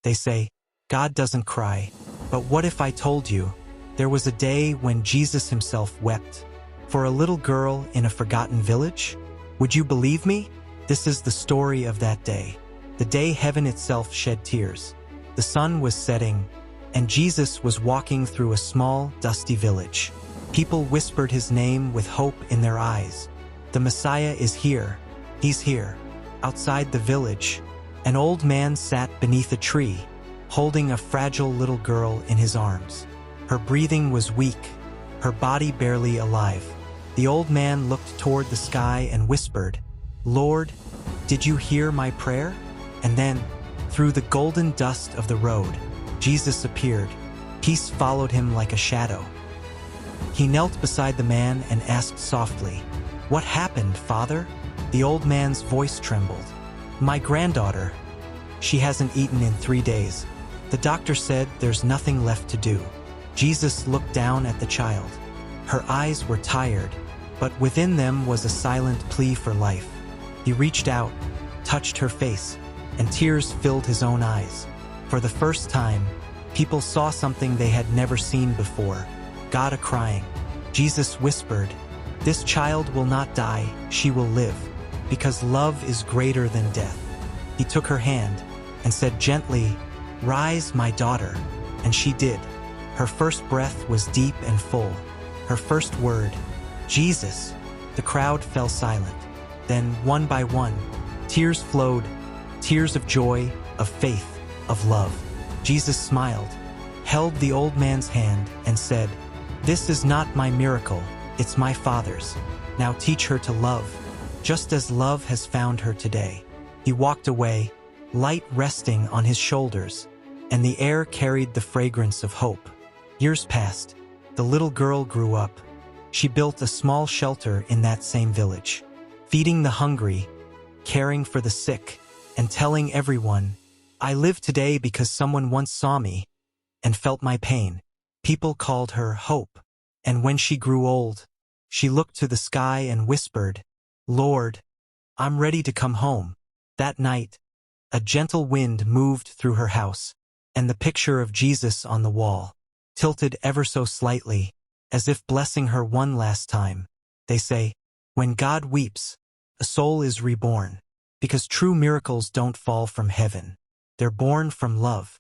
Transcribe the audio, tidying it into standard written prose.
They say, God doesn't cry. But what if I told you, there was a day when Jesus himself wept for a little girl in a forgotten village? Would you believe me? This is the story of that day. The day heaven itself shed tears. The sun was setting, and Jesus was walking through a small, dusty village. People whispered his name with hope in their eyes. The Messiah is here. He's here. Outside the village, an old man sat beneath a tree, holding a fragile little girl in his arms. Her breathing was weak, her body barely alive. The old man looked toward the sky and whispered, "Lord, did you hear my prayer?" And then, through the golden dust of the road, Jesus appeared. Peace followed him like a shadow. He knelt beside the man and asked softly, "What happened, Father?" The old man's voice trembled. "My granddaughter. She hasn't eaten in 3 days. The doctor said there's nothing left to do." Jesus looked down at the child. Her eyes were tired, but within them was a silent plea for life. He reached out, touched her face, and tears filled his own eyes. For the first time, people saw something they had never seen before. God crying. Jesus whispered, "This child will not die, she will live, because love is greater than death." He took her hand and said gently, "Rise, my daughter." And she did. Her first breath was deep and full. Her first word, "Jesus." The crowd fell silent. Then, one by one, tears flowed, tears of joy, of faith, of love. Jesus smiled, held the old man's hand, and said, "This is not my miracle, it's my Father's. Now teach her to love, just as love has found her today." He walked away, light resting on his shoulders, and the air carried the fragrance of hope. Years passed. The little girl grew up. She built a small shelter in that same village, feeding the hungry, caring for the sick, and telling everyone, "I live today because someone once saw me and felt my pain." People called her Hope. And when she grew old, she looked to the sky and whispered, "Lord, I'm ready to come home." That night, a gentle wind moved through her house, and the picture of Jesus on the wall tilted ever so slightly, as if blessing her one last time. They say, when God weeps, a soul is reborn, because true miracles don't fall from heaven. They're born from love.